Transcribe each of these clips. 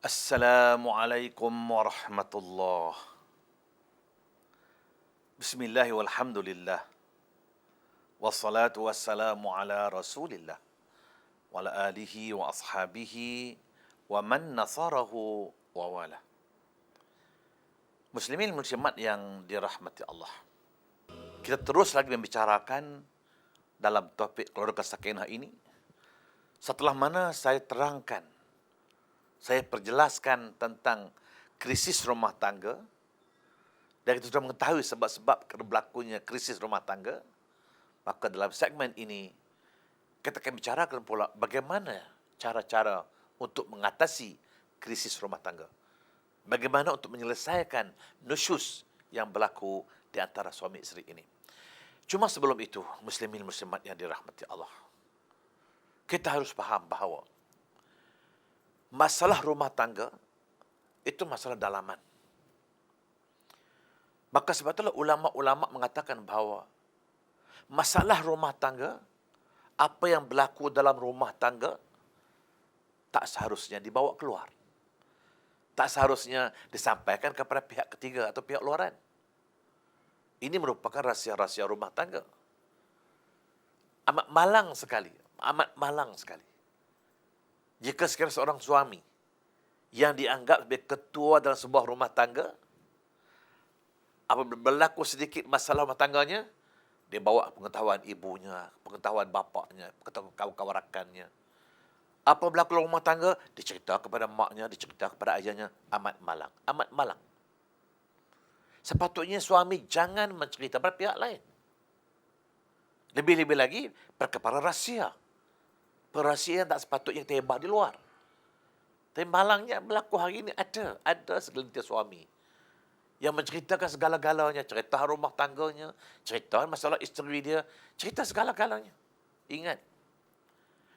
Assalamualaikum warahmatullahi. Bismillah walhamdulillah. Wassalatu wassalamu ala Rasulillah wa ala alihi wa ashabihi wa man nasarahu wa wala. Muslimin muslimat yang dirahmati Allah. Kita terus lagi membicarakan dalam topik keluarga sakinah ini. Setelah mana saya terangkan, saya perjelaskan tentang krisis rumah tangga, dan kita sudah mengetahui sebab-sebab berlakunya krisis rumah tangga. Maka dalam segmen ini kita akan bicarakan pula bagaimana cara-cara untuk mengatasi krisis rumah tangga. Bagaimana untuk menyelesaikan nusyus yang berlaku di antara suami isteri ini. Cuma sebelum itu, muslimin muslimat yang dirahmati Allah, kita harus faham bahawa masalah rumah tangga itu masalah dalaman. Maka sebab itulah ulama-ulama mengatakan bahawa masalah rumah tangga, apa yang berlaku dalam rumah tangga, tak seharusnya dibawa keluar. Tak seharusnya disampaikan kepada pihak ketiga atau pihak luaran. Ini merupakan rahsia-rahsia rumah tangga. Amat malang sekali. Amat malang sekali. Jika sekiranya seorang suami yang dianggap sebagai ketua dalam sebuah rumah tangga, apabila berlaku sedikit masalah rumah tangganya, dia bawa pengetahuan ibunya, pengetahuan bapaknya, pengetahuan kawan-kawan rakannya. Apa berlaku dalam rumah tangga, dicerita kepada maknya, dicerita kepada ayahnya. Amat malang. Amat malang. Sepatutnya suami jangan mencerita pada pihak lain. Lebih-lebih lagi, perkara rahsia. Perahsiaan tak sepatutnya tembak di luar. Tapi malangnya berlaku hari ini ada segelintir suami yang menceritakan segala-galanya, cerita rumah tangganya, cerita masalah isteri dia, cerita segala-galanya. Ingat,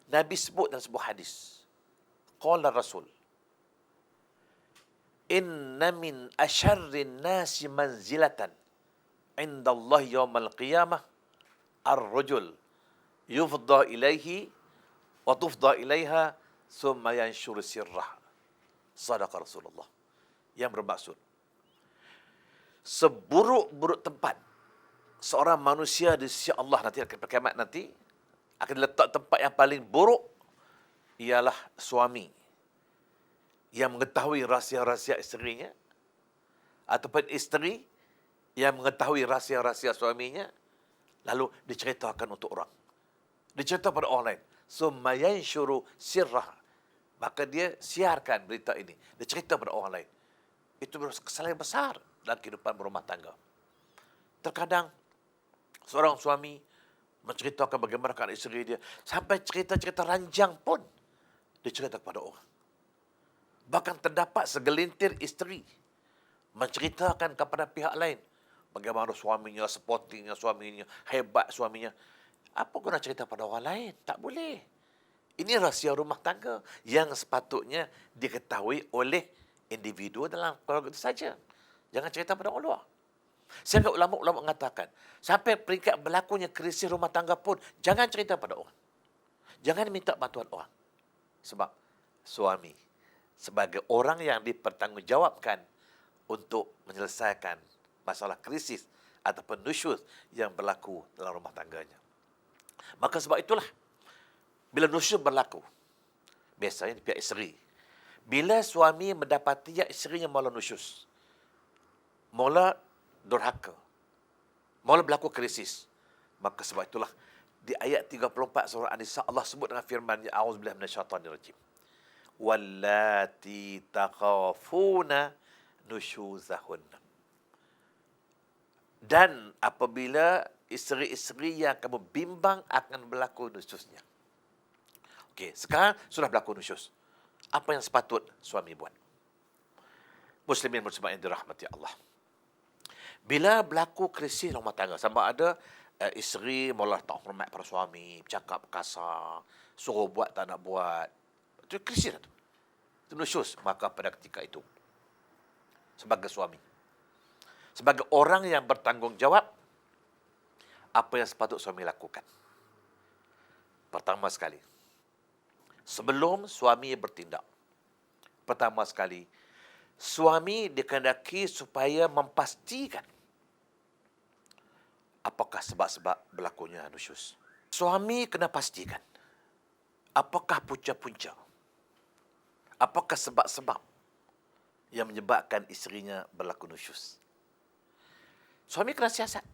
Nabi sebut dalam sebuah hadis, qala Rasul, inna min asyarrin nasi manzilatan indallah yawmal qiyamah ar-rajul yufda ilaihi wa tufda ilaiha summa yanshur sirrah. Sadaqa Rasulullah. Yang bermaksud, seburuk-buruk tempat seorang manusia di sisi Allah nanti akan kiamat nanti akan diletak tempat yang paling buruk ialah suami yang mengetahui rahsia-rahsia isterinya, ataupun isteri yang mengetahui rahsia-rahsia suaminya lalu diceritakan untuk orang, diceritakan pada orang lain. Summa yanshuru sirrah, maka dia siarkan berita ini, dia cerita pada orang lain. Itu kesalahan besar dalam kehidupan berumah tangga. Terkadang seorang suami menceritakan bagaimana keadaan isteri dia, sampai cerita-cerita ranjang pun dicerita kepada orang. Bahkan terdapat segelintir isteri menceritakan kepada pihak lain bagaimana suaminya, sportingnya suaminya, hebat suaminya. Apa guna cerita pada orang lain? Tak boleh. Ini rahsia rumah tangga yang sepatutnya diketahui oleh individu dalam keluarga itu saja. Jangan cerita pada orang luar. Sehingga ulama-ulama mengatakan, sampai peringkat berlakunya krisis rumah tangga pun, jangan cerita pada orang. Jangan minta bantuan orang. Sebab suami sebagai orang yang dipertanggungjawabkan untuk menyelesaikan masalah krisis ataupun nusyuz yang berlaku dalam rumah tangganya. Maka sebab itulah, bila nusyuz berlaku, biasanya di pihak isteri, bila suami mendapati yang isterinya mula nusyuz, mula durhaka, mula berlaku krisis, maka sebab itulah di ayat 34 surah An-Nisa Allah sebut dengan firman-Nya, a'udzubillahi minasyaitonirrajim, wallati takhafuna nusyuzahunna. Dan apabila isteri-isteri yang kamu bimbang akan berlaku nusyuznya. Okey, sekarang sudah berlaku nusyuz. Apa yang sepatut suami buat? Muslimin muslimat yang dirahmati Allah. Bila berlaku krisis rumah tangga, sama ada isteri mula tak hormat pada suami, bercakap kasar, suruh buat tak nak buat, itu krisis itu. Itu nusyuz. Maka pada ketika itu, sebagai suami, sebagai orang yang bertanggungjawab, apa yang sepatut suami lakukan? Pertama sekali, sebelum suami bertindak, Pertama sekali, suami dikehendaki supaya memastikan apakah sebab-sebab berlakunya nusyus. Suami kena pastikan apakah punca-punca, apakah sebab-sebab yang menyebabkan isterinya berlaku nusyus. Suami kena siasat.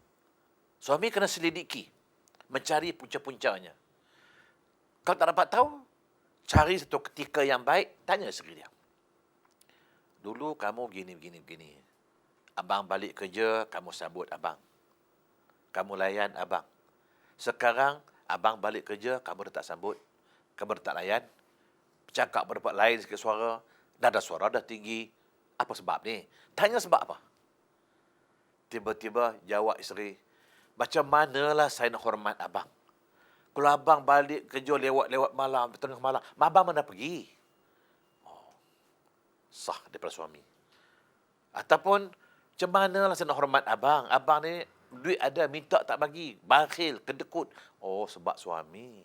Suami kena selidiki, mencari punca-puncanya. Kalau tak dapat tahu, cari satu ketika yang baik, tanya isteri dia. Dulu kamu begini. Abang balik kerja, kamu sambut abang. Kamu layan abang. Sekarang, abang balik kerja, kamu dah tak sambut. Kamu dah tak layan. Bercakap berdebat lain sikit suara. Nada suara dah tinggi. Apa sebab ni? Tanya sebab apa? Tiba-tiba jawab isteri, macam manalah saya nak hormat abang? Kalau abang balik kerja lewat malam, tengah malam, abang mana pergi? Sah daripada suami. Ataupun, macam manalah saya nak hormat abang? Abang ni duit ada, minta tak bagi. Bakhil, kedekut. Oh, sebab suami.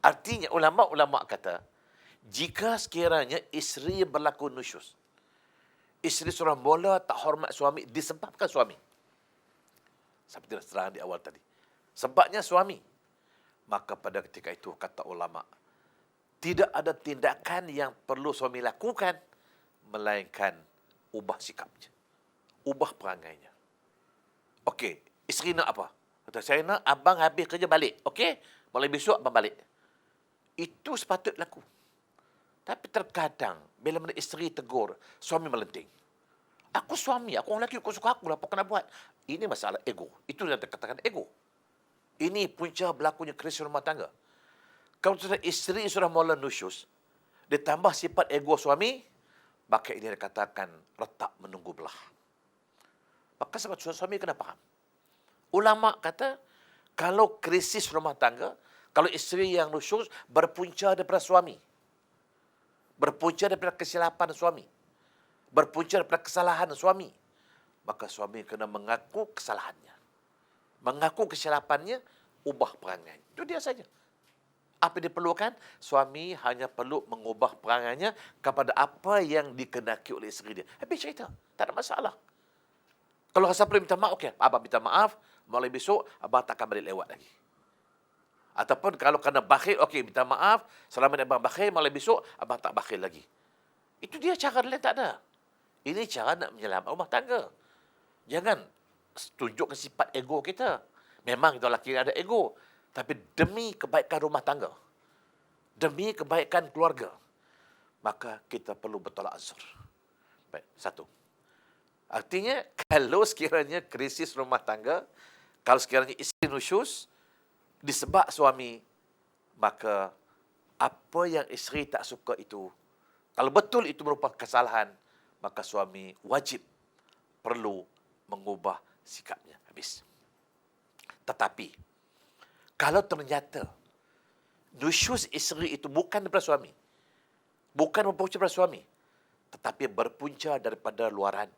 Artinya, ulama' kata, jika sekiranya isteri berlaku nusyus, isteri seorang mula tak hormat suami disebabkan suami. Seperti yang terang di awal tadi. Sebabnya suami. Maka pada ketika itu, kata ulama', tidak ada tindakan yang perlu suami lakukan, melainkan ubah sikapnya. Ubah perangainya. Okey, isteri nak apa? Kata, saya nak abang habis kerja balik. Okey, mulai besok abang balik. Itu sepatut laku. Tapi terkadang, bila mana isteri tegur, suami melenting. Aku suami, aku orang lelaki, aku suka aku lah, apa kena buat? Ini masalah ego. Itu yang dikatakan ego. Ini punca berlakunya krisis rumah tangga. Kalau isteri sudah mula nusyus, ditambah sifat ego suami, maka ini dikatakan retak menunggu belah. Maka sebab suami kena faham. Ulama' kata, kalau krisis rumah tangga, kalau isteri yang nusyus berpunca daripada suami, berpunca daripada kesilapan suami, berpunca daripada kesalahan suami, maka suami kena mengaku kesalahannya, mengaku kesilapannya, ubah perangai. Itu dia saja. Apa yang diperlukan? Suami hanya perlu mengubah perangainya kepada apa yang dikehendaki oleh isteri dia. Habis cerita. Tak ada masalah. Kalau rasa perlu minta maaf, okey. Abang minta maaf, mulai besok, abang takkan balik lewat lagi. Ataupun kalau kena bakhil, okey, minta maaf, selama ni abang bakhil, mulai besok, abang tak bakhil lagi. Itu dia cara, lain tak ada. Ini cara nak menyelamatkan rumah tangga. Jangan tunjukkan sifat ego kita. Memang kita lelaki ada ego. Tapi demi kebaikan rumah tangga, demi kebaikan keluarga, maka kita perlu bertolak ansur. Baik, satu. Artinya, kalau sekiranya krisis rumah tangga, kalau sekiranya isteri nusyus, disebab suami, maka apa yang isteri tak suka itu, kalau betul itu merupakan kesalahan, maka suami wajib perlu mengubah sikapnya. Habis. Tetapi, kalau ternyata nusyus isteri itu bukan daripada suami, bukan berpunca daripada suami, tetapi berpunca daripada luaran,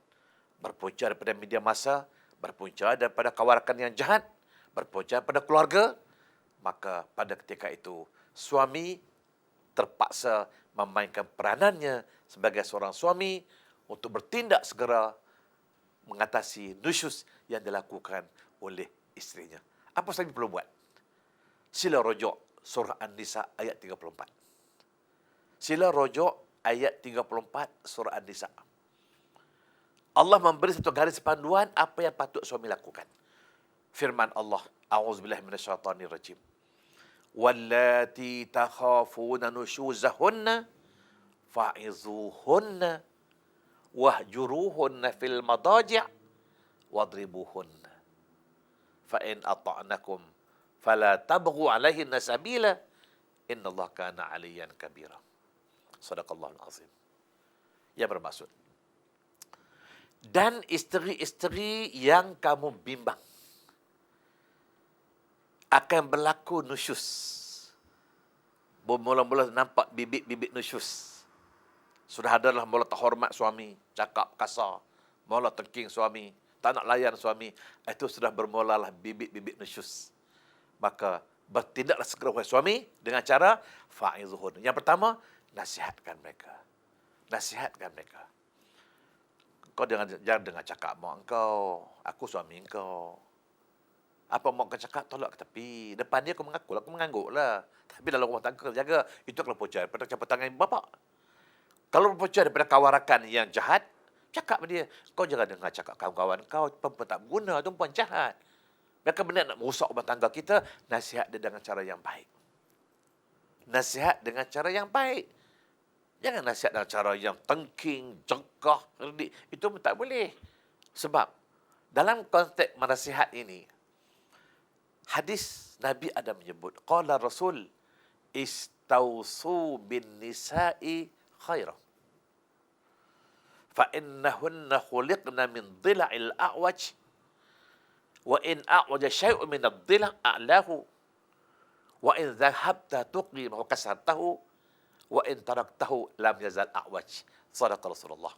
berpunca daripada media massa, berpunca daripada kawan-kawan yang jahat, berpunca daripada keluarga, maka pada ketika itu suami terpaksa memainkan peranannya sebagai seorang suami untuk bertindak segera mengatasi nusyus yang dilakukan oleh isterinya. Apa suami perlu buat? Sila rujuk surah An-Nisa ayat 34. Sila rujuk ayat 34 surah An-Nisa. Allah memberi satu garis panduan apa yang patut suami lakukan. Firman Allah, A'udzubillahi minasyaitanirrajim. Wallati takhafuna nusyuzahunna fa'izuhunna wahjuruhunna fil madaji' wadribuhunna. Fa in ata'nakum fala tabghu alaihinna sabila innallaha kana 'aliyan kabira. Sadaqallahul azim. Yang bermaksud, dan isteri-isteri yang kamu bimbang akan berlaku nusyus, mula-mula nampak bibit-bibit nusyus, sudah adalah mula tak hormat suami, cakap kasar, mula tengking suami, tak nak layan suami, itu sudah bermulalah bibit-bibit nusyus. Maka bertindaklah segera oleh suami dengan cara fa'izuhun. Yang pertama, nasihatkan mereka. nasihatkan mereka. Kau jangan dengar cakap mak engkau, aku suami engkau. Apa mak kau cakap, tolak ke tepi. Depan dia aku mengangguk lah. Tapi dalam rumah tangga kau jaga, itu kalau punca daripada campur tangan bapa. Kalau punca daripada kawarakan yang jahat, cakap pada dia, kau jangan dengar cakap kawan-kawan kau, perempuan tak guna, tu perempuan jahat. Mereka benar nak merosak rumah tangga kita, nasihat dia dengan cara yang baik. Nasihat dengan cara yang baik. Jangan nasihat dengan cara yang tengking, jegah, redik. Itu pun tak boleh. Sebab dalam konteks menasihat ini, hadis Nabi ada menyebut, qala Rasul, istausu bin nisa'i khairah. Fa innahunna khuliqna min dhila'il a'waj, wa in a'waja syai'un min ad-dhila' a'lahu, wa in dhahabta tuqim wa kasartahu, wa in taraktahu lam yazal a'waj. Sadaqa Rasulullah.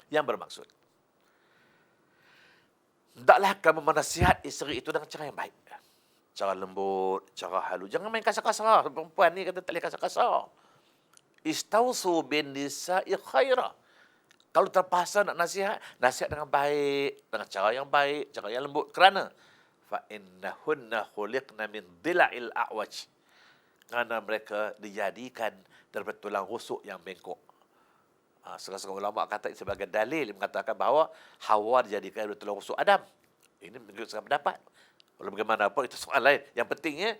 Yang bermaksud, hendaklah kamu menasihat isteri itu dengan cara yang baik. Cara lembut, cara halus. Jangan main kasar-kasar. Perempuan ni kata tak boleh kasar-kasar. Istausu bin nisa'i khaira. Kalau terpaksa nak nasihat, nasihat dengan baik, dengan cara yang baik, cara yang lembut. Kerana fa innahunna khuliqna min dhila'il a'waj. Kerana mereka dijadikan daripada tulang rusuk yang bengkok. Setengah-setengah ulama kata sebagai dalil mengatakan bahawa Hawa dijadikan daripada tulang rusuk Adam. Ini menunjukkan pendapat. Walau bagaimanapun itu soal lain. Yang pentingnya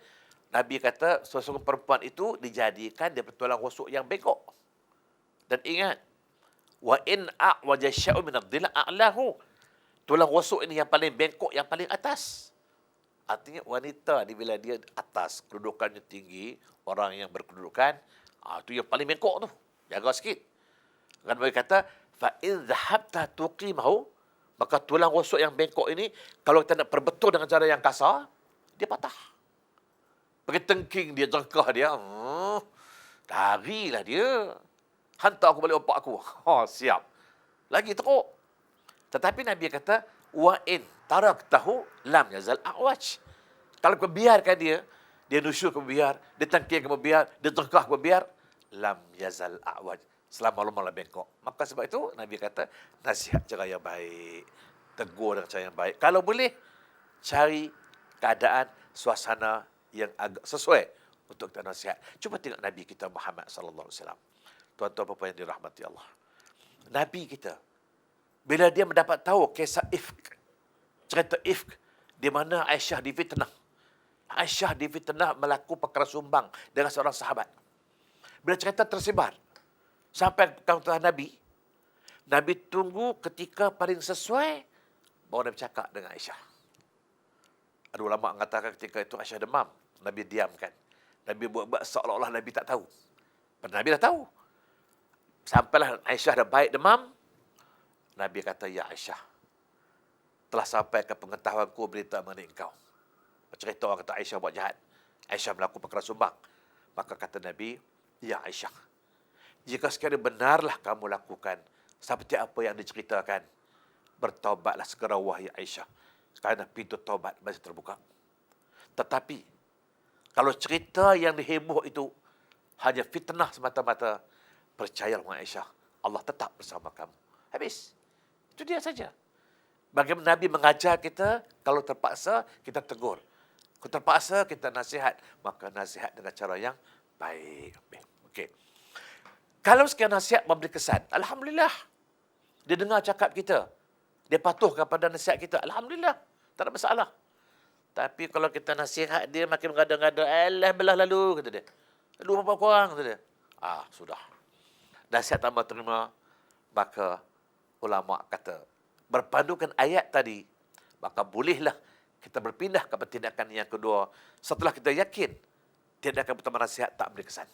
Nabi kata seorang perempuan itu dijadikan daripada tulang rusuk yang bengkok. Dan ingat, wa in a'waja syai'un min ad-dhila' a'lahu. Tulang rusuk ini yang paling bengkok, yang paling atas. Artinya wanita ni bila dia atas, kedudukannya tinggi, orang yang berkedudukan, itu yang paling bengkok tu. Jaga sikit. Kan Nabi kata, fa in dhahabta tuqimahu, maka tulang rusuk yang bengkok ini, kalau kita nak perbetul dengan cara yang kasar, dia patah. Pakai tengking dia, jengkah dia, larilah dia. Hantar aku balik opak aku. Siap. Lagi teruk. Tetapi Nabi kata, wa in taraktahu lam yazal a'waj. Kalau kau biarkan dia nusyur kau biar, dia tengking kau biar, dia jengkah kau biar, lam yazal a'waj. Selama-lamanya bengkok. Maka sebab itu Nabi kata nasihat cara yang baik, tegur dengan cara yang baik. Kalau boleh cari keadaan suasana yang agak sesuai untuk kita nasihat. Cuba tengok Nabi kita Muhammad sallallahu alaihi wasallam. Tuan-tuan puan yang dirahmati Allah. Nabi kita bila dia mendapat tahu kisah ifk, cerita ifk di mana Aisyah difitnah. Aisyah difitnah melakukan perkara sumbang dengan seorang sahabat. Bila cerita tersebar sampai ke kalangan Nabi, Nabi tunggu ketika paling sesuai baru Nabi cakap dengan Aisyah. Ada ulama mengatakan ketika itu Aisyah demam, Nabi diamkan. Nabi buat-buat seolah-olah Nabi tak tahu. Padahal Nabi dah tahu. Sampailah Aisyah dah baik demam, Nabi kata, ya Aisyah, telah sampai ke pengetahuanku berita mengenai engkau. Cerita orang kata Aisyah buat jahat. Aisyah melakukan perkara sumbang. Maka kata Nabi, ya Aisyah, jika sekiranya benarlah kamu lakukan seperti apa yang diceritakan, bertaubatlah segera wahai Aisyah, kerana pintu taubat masih terbuka. Tetapi kalau cerita yang diheboh itu hanya fitnah semata-mata, percayalah wahai Aisyah, Allah tetap bersama kamu. Habis. Itu dia saja. Bagaimana Nabi mengajar kita, kalau terpaksa kita tegur. Kalau terpaksa kita nasihat, maka nasihat dengan cara yang baik. Okey. Kalau sekian nasihat memberi kesan, alhamdulillah. Dia dengar cakap kita. Dia patuh kepada nasihat kita. Alhamdulillah. Tak ada masalah. Tapi kalau kita nasihat dia makin mengada-ngada, alah belah lalu, kata dia. Lalu apa korang, kata dia. Sudah. Nasihat tak mahu terima, maka ulama kata, berpandukan ayat tadi, maka bolehlah kita berpindah kepada tindakan yang kedua setelah kita yakin tindakan pertama nasihat tak beri kesan.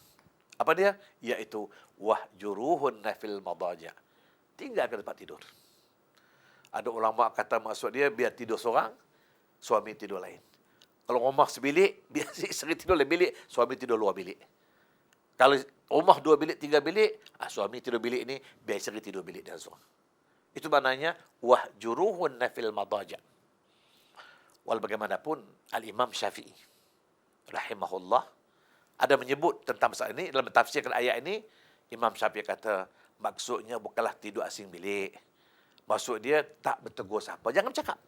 Apa dia? Iaitu wahjuruhunna fil madaja'. Tinggalkan tempat tidur. Ada ulama kata maksud dia biar tidur seorang, suami tidur lain. Kalau rumah sebilik, biar isteri tidur lain bilik, suami tidur luar bilik. Kalau rumah 2 bilik, 3 bilik, suami tidur bilik ini, biar isteri tidur bilik dan seorang. Itu maknanya wahjuruhunna fil madaja'. Walau bagaimanapun Al-Imam Syafi'i rahimahullah ada menyebut tentang masalah ini dalam mentafsirkan ayat ini. Imam Syafi'i kata Maksudnya bukanlah tidur asing bilik. Maksud dia tak bertegur siapa. Jangan bercakap.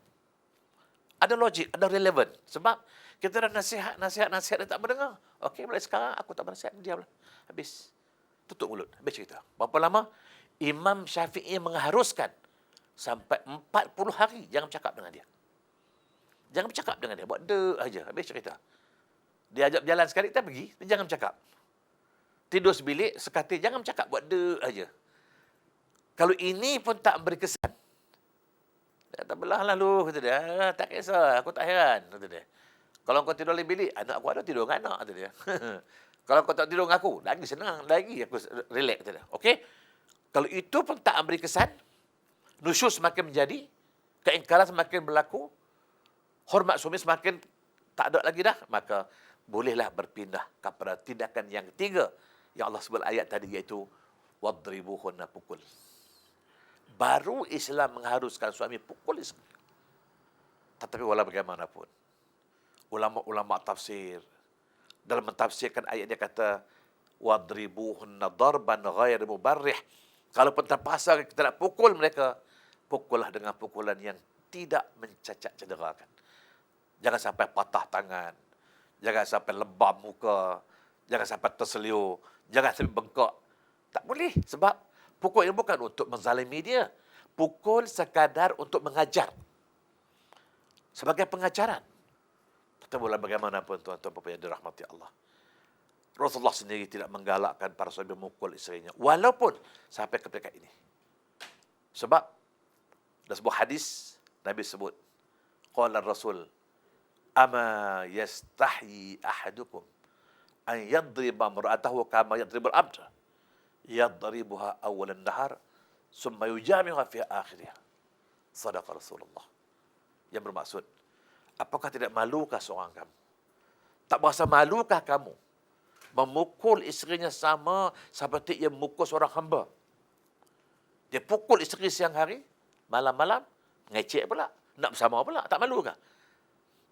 Ada logik, ada relevan. Sebab kita dah nasihat dia tak mendengar. Okey, mulai sekarang aku tak bernasihat, diamlah. Habis. Tutup mulut. Habis cerita. Berapa lama? Imam Syafi'i mengharuskan sampai 40 hari jangan bercakap dengan dia. Jangan bercakap dengan dia. Buat de aja. Habis cerita. Dia ajak berjalan sekali, kita pergi. Jangan bercakap. Tidur sebilik, sekatil. Jangan bercakap. Buat de aja. Kalau ini pun tak memberi kesan. Tak belah lalu, kata dia. Tak kisah, aku tak heran, kata dia. Kalau kau tidur dalam bilik, anak aku ada tidur dengan anak, kata dia. Kalau kau tak tidur dengan aku, lagi senang, lagi aku relax, kata dia. Okey? Kalau itu pun tak memberi kesan, nusyus semakin menjadi, keingkaran semakin berlaku, hormat suami semakin tak ada lagi dah, maka bolehlah berpindah kepada tindakan yang ketiga yang Allah sebut ayat tadi, iaitu wadribuhunna, pukul. Baru Islam mengharuskan suami pukul isteri. Tetapi walau bagaimanapun, ulama-ulama tafsir dalam mentafsirkan ayat dia kata wadribuhunna darban ghair mubarrih. Kalaupun terpaksa kita nak pukul mereka, pukullah dengan pukulan yang tidak mencacat cederakan. Jangan sampai patah tangan, jangan sampai lebam muka, jangan sampai terseliu, jangan sampai bengkak. Tak boleh, sebab pukul ini bukan untuk menzalimi dia. Pukul sekadar untuk mengajar. Sebagai pengajaran. Tetapi bagaimanapun tuan-tuan puan yang dirahmati Allah, Rasulullah sendiri tidak menggalakkan para sahabat memukul isterinya. Walaupun sampai ketika ini. Sebab dalam sebuah hadis, Nabi sebut, qala Rasul, ama yastahyi ahadukum an yadriba mar'atahu kama yadribul abd. Yadribuha awalan nahar summa yujamiha fi akhirih. Sadaqa Rasulullah. Yang bermaksud, apakah tidak malukah seorang kamu? Tak berasa malukah kamu memukul isterinya sama seperti ia memukul seorang hamba? Dia pukul isteri siang hari, malam-malam ngecek pula, nak bersama pula, tak malukah?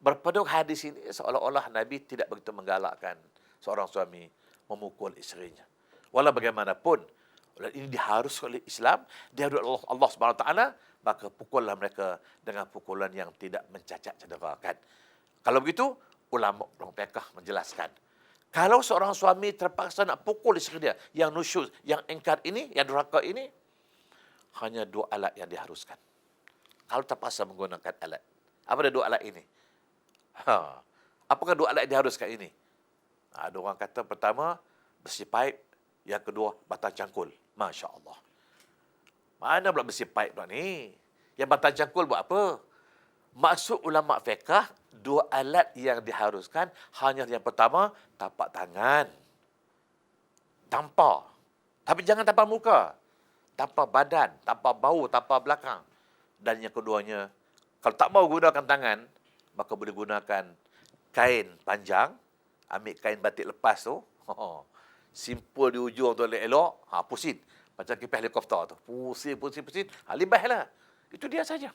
Berpenduk hadis ini seolah-olah Nabi tidak begitu menggalakkan seorang suami memukul isterinya. Walau bagaimanapun, ini diharuskan oleh Islam, diharuskan oleh Allah SWT, maka pukullah mereka dengan pukulan yang tidak mencacat cederakan. Kalau begitu, ulama fiqh menjelaskan, kalau seorang suami terpaksa nak pukul isteri dia, yang nusyuz, yang ingkar ini, yang durhaka ini, hanya 2 alat yang diharuskan. Kalau terpaksa menggunakan alat. Apa dia 2 alat ini? Apakah 2 alat yang diharuskan ini? Ada orang kata pertama, besi paip. Yang kedua, batang cangkul. Masya Allah. Mana pula besi paip pula ni? Yang batang cangkul buat apa? Maksud ulama fiqh, 2 alat yang diharuskan, hanya yang pertama, tapak tangan. Tampar. Tapi jangan tampar muka. Tampar badan, tampar bau, tampar belakang. Dan yang keduanya, kalau tak mau gunakan tangan, maka boleh gunakan kain panjang. Ambil kain batik lepas tu. Simpul di ujung tu elok, pusing. Macam kipas helikopter tu. Pusing. Libahlah. Itu dia saja.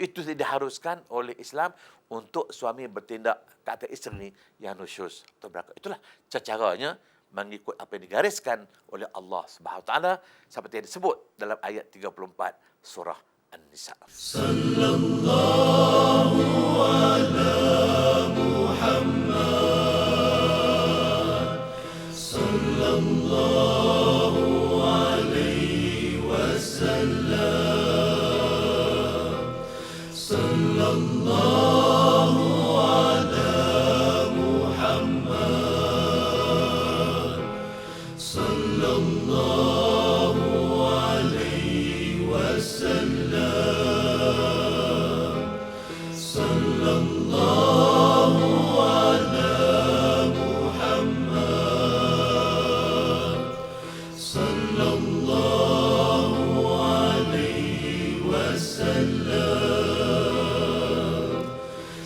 Itu diharuskan oleh Islam untuk suami bertindak ke atas isteri yang nusyuz atau berakal. Itulah caranya mengikut apa yang digariskan oleh Allah Subhanahu Wa Taala seperti yang disebut dalam ayat 34 surah An-Nisa. Sallallahu ala Muhammad. Sallallahu alaihi wasallam. Sallallahu ala Muhammad. Sallallahu alaihi wasallam. Sallallahu ala Muhammad. Sallallahu alaihi wasallam.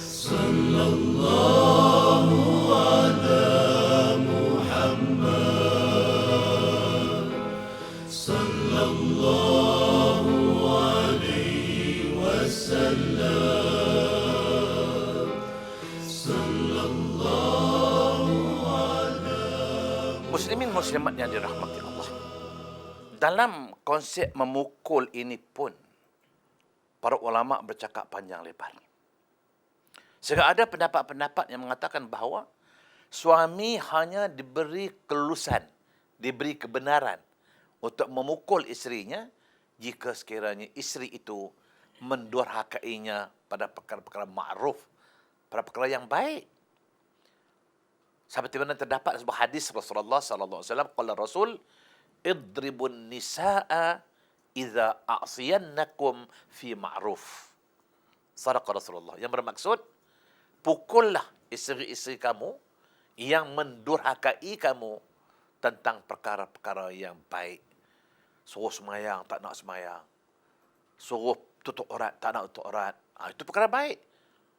Sallallahu ala Muhammad. Sallallahu alaihi wasallam. Sallallahu ala Muslimin muslimat yang dirahmati Allah. Dalam konsep memukul ini pun, para ulama bercakap panjang lebar. Sehingga ada pendapat-pendapat yang mengatakan bahawa suami hanya diberi kelulusan, diberi kebenaran untuk memukul isterinya jika sekiranya isteri itu mendurhakainya pada perkara-perkara ma'ruf, pada perkara yang baik. Seperti mana terdapat sebuah hadis Rasulullah sallallahu alaihi wasallam, qala Rasul, idribun nisaa idza a'siyannakum fi ma'ruf. Sadaqa Rasulullah. Yang bermaksud, pukullah isteri-isteri kamu yang mendurhakai kamu tentang perkara-perkara yang baik. Suruh semayang, tak nak semayang. Suruh tutup aurat, tak nak tutup aurat. Itu perkara baik.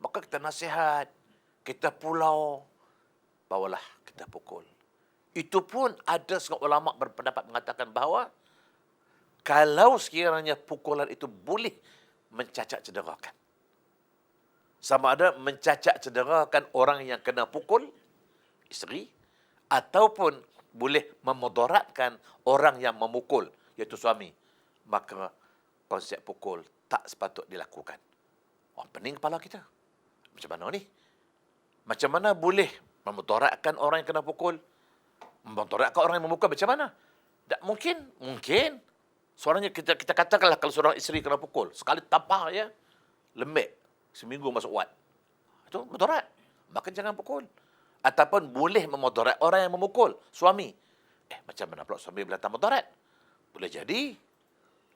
Maka kita nasihat, kita pulau, bawalah kita pukul. Itu pun ada setengah ulama berpendapat mengatakan bahawa kalau sekiranya pukulan itu boleh mencacat cederakan. Sama ada mencacat cederakan orang yang kena pukul, isteri, ataupun boleh memudaratkan orang yang memukul, iaitu suami. Maka konsep pukul tak sepatut dilakukan. Pening kepala kita. Macam mana ni? Macam mana boleh memudaratkan orang yang kena pukul? Memudaratkan orang yang memukul macam mana? Tak mungkin. Mungkin. Suaranya kita katakanlah kalau seorang isteri kena pukul, sekali tampar ya, lembek. Seminggu masuk wad. Itu mudarat. Maka jangan pukul. Ataupun boleh memudarat orang yang memukul, suami. Macam mana pula suami boleh datang mudarat? Boleh jadi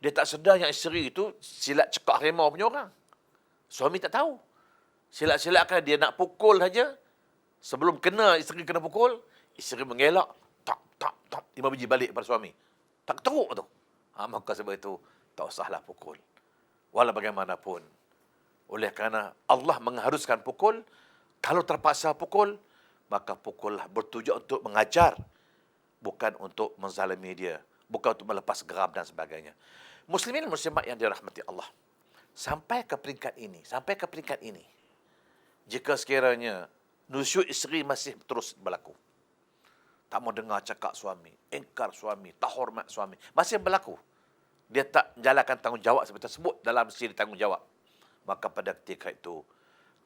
dia tak sedar yang isteri itu silat cekak harimau punya orang. Suami tak tahu. Silat-silatkan dia nak pukul saja. Sebelum isteri kena pukul, isteri mengelak. Tak. 5 biji balik pada suami. Tak teruk tu. Maka sebab itu, tak usahlah pukul. Walau bagaimanapun. Oleh kerana Allah mengharuskan pukul, kalau terpaksa pukul, maka pukullah bertujuan untuk mengajar. Bukan untuk menzalimi dia. Bukan untuk melepas geram dan sebagainya. Muslimin muslimat yang dirahmati Allah. Sampai ke peringkat ini. Jika sekiranya nusyuk isteri masih terus berlaku. Tak mau dengar cakap suami, engkar suami, tak hormat suami. Masih berlaku. Dia tak menjalankan tanggungjawab seperti tersebut dalam siri tanggungjawab. Maka pada ketika itu,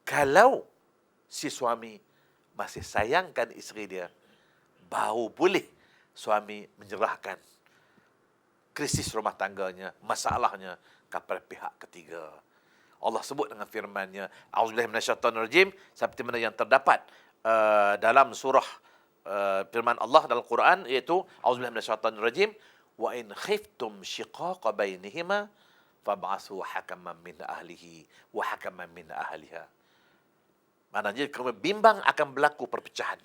kalau si suami masih sayangkan isteri dia, baru boleh suami menyerahkan krisis rumah tangganya, masalahnya kepada pihak ketiga. Allah sebut dengan firman-Nya, A'udzubillahi minasyaitonirrajim, seperti mana yang terdapat dalam surah firman Allah dalam Quran, iaitu A'udzubillahi minasyaitonirrajim, wa in khiftum shiqaqa bainihima fab'athu hakaman min ahlihi wa hakaman min ahliha. Maknanya kalau bimbang akan berlaku perpecahan,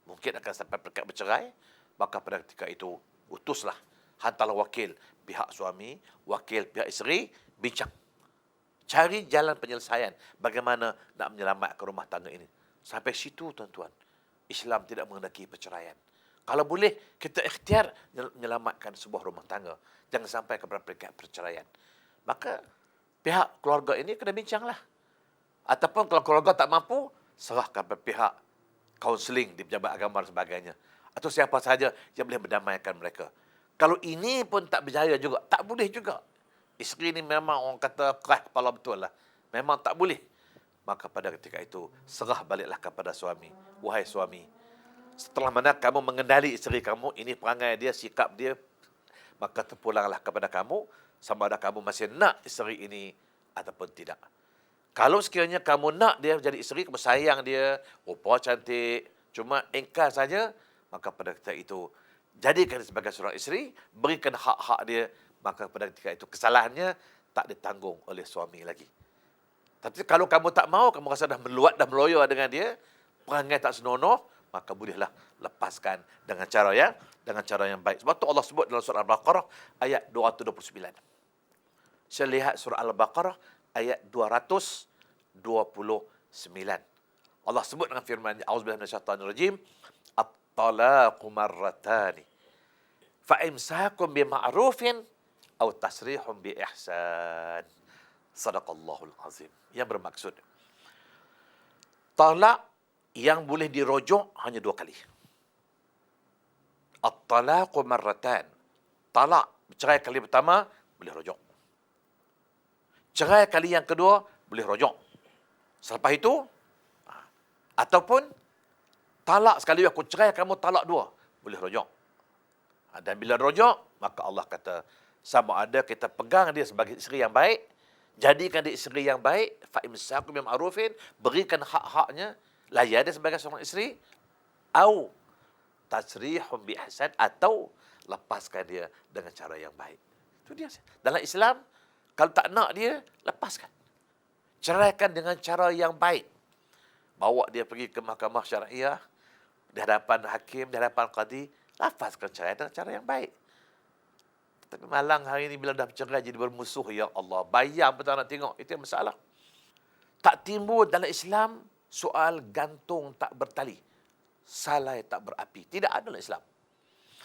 mungkin akan sampai bercerai, maka pada ketika itu utuslah, hantarlah wakil pihak suami, wakil pihak isteri, bincang. Cari jalan penyelesaian bagaimana nak menyelamatkan rumah tangga ini. Sampai situ tuan-tuan, Islam tidak menghendaki perceraian. Kalau boleh, kita ikhtiar menyelamatkan sebuah rumah tangga. Jangan sampai kepada peringkat perceraian. Maka pihak keluarga ini kena bincanglah. Ataupun kalau keluarga tak mampu, serahkan kepada pihak kaunseling di pejabat agama dan sebagainya. Atau siapa sahaja yang boleh berdamaikan mereka. Kalau ini pun tak berjaya juga, tak boleh juga. Isteri ni memang orang kata keras kepala betul lah. Memang tak boleh. Maka pada ketika itu, serah baliklah kepada suami. Wahai suami, setelah mana kamu mengendali isteri kamu, ini perangai dia, sikap dia, maka terpulanglah kepada kamu, sama ada kamu masih nak isteri ini ataupun tidak. Kalau sekiranya kamu nak dia jadi isteri, kamu sayang dia, rupa cantik, cuma engkar saja, maka pada ketika itu, jadikan dia sebagai seorang isteri, berikan hak-hak dia, maka pada ketika itu kesalahannya tak ditanggung oleh suami lagi. Tapi kalau kamu tak mau, kamu rasa dah meluat, dah meloyor dengan dia, perangai tak senonoh, maka bolehlah lepaskan dengan cara yang baik. Sebab tu Allah sebut dalam surah Al-Baqarah ayat 229. Saya lihat surah Al-Baqarah ayat 229. Allah sebut dengan firman-Nya, A'udzubillahi minasyaitonirrajim, at-talaqu marratani. Fa imsakum bima'rufin aw tasrihum bi ihsan. Sadaqallahul azim. Yang bermaksud, talak yang boleh dirujuk hanya 2 kali. At-talaqu marratan. talak, cerai kali pertama, boleh rujuk. Cerai kali yang kedua, boleh rujuk. Selepas itu, ataupun talak sekali, aku cerai kamu, talak dua, boleh rujuk. Dan bila rujuk, maka Allah kata, sama ada kita pegang dia sebagai isteri yang baik, jadikan dia isteri yang baik, fa'imsakum bima'rufin, berikan hak-haknya, layan dia sebagai seorang isteri, atau tasrihum bi ihsan, atau lepaskan dia dengan cara yang baik. Itu dia. Dalam Islam, kalau tak nak dia, lepaskan. Ceraikan dengan cara yang baik. Bawa dia pergi ke mahkamah syariah, di hadapan hakim, di hadapan qadi, lepaskan cerai dengan cara yang baik. Tapi malang hari ini bila dah bercerai jadi bermusuh, ya Allah, bayang pun tak nak tengok. Itu yang masalah. Tak timbul dalam Islam soal gantung tak bertali, salai tak berapi. Tidak ada dalam Islam.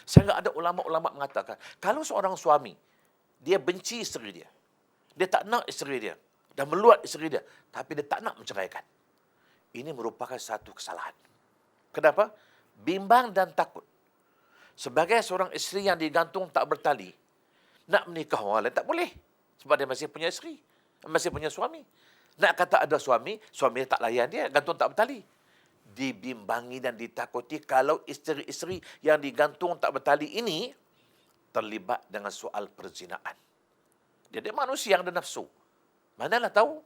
Sehingga ada ulama-ulama mengatakan, kalau seorang suami, dia benci isteri dia, dia tak nak isteri dia, dan meluat isteri dia, tapi dia tak nak menceraikan, ini merupakan satu kesalahan. Kenapa? Bimbang dan takut. Sebagai seorang isteri yang digantung tak bertali, nak menikah orang lain tak boleh. Sebab dia masih punya isteri, masih punya suami. Nak kata ada suami, suami tak layan dia, gantung tak bertali. Dibimbangi dan ditakuti kalau isteri-isteri yang digantung tak bertali ini terlibat dengan soal perzinaan. Dia manusia yang ada nafsu. Manalah tahu,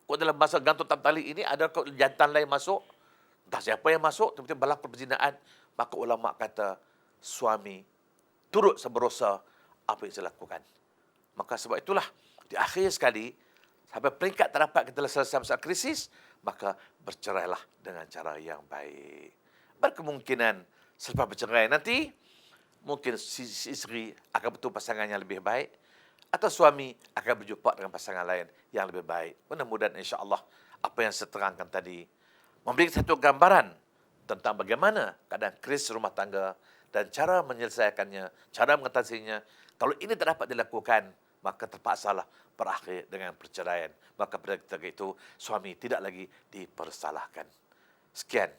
kok dalam masa gantung tak bertali ini ada kok jantan lain masuk, entah siapa yang masuk, tiba-tiba berlaku perzinaan. Maka ulama kata, suami turut seberosa apa yang saya lakukan. Maka sebab itulah, di akhir sekali, sampai peringkat tak dapat kita selesai masalah krisis, maka bercerailah dengan cara yang baik. Berkemungkinan selepas bercerai nanti, mungkin si isteri akan bertemu pasangan yang lebih baik, atau suami akan berjumpa dengan pasangan lain yang lebih baik. Mudah-mudahan insya-Allah apa yang saya terangkan tadi memberi satu gambaran tentang bagaimana keadaan krisis rumah tangga dan cara menyelesaikannya, cara mengatasinya. Kalau ini tak dapat dilakukan, maka terpaksalah berakhir dengan perceraian. Maka pada ketika itu, suami tidak lagi dipersalahkan. Sekian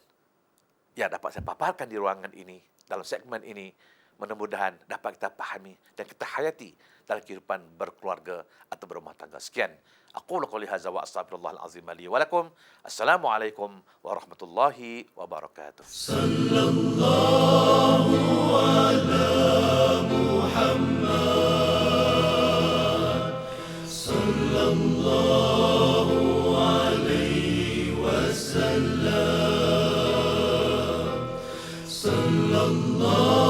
yang dapat saya paparkan di ruangan ini, dalam segmen ini. Mudah-mudahan dapat kita pahami dan kita hayati dalam kehidupan berkeluarga atau berumah tangga. Sekian. Aqulu qouli hadza wa astaghfirullahal azim li wa lakum. Assalamualaikum warahmatullahi wabarakatuh. Sallallahu ala Muhammad. Sallallahu alaihi wasallam. Sallallahu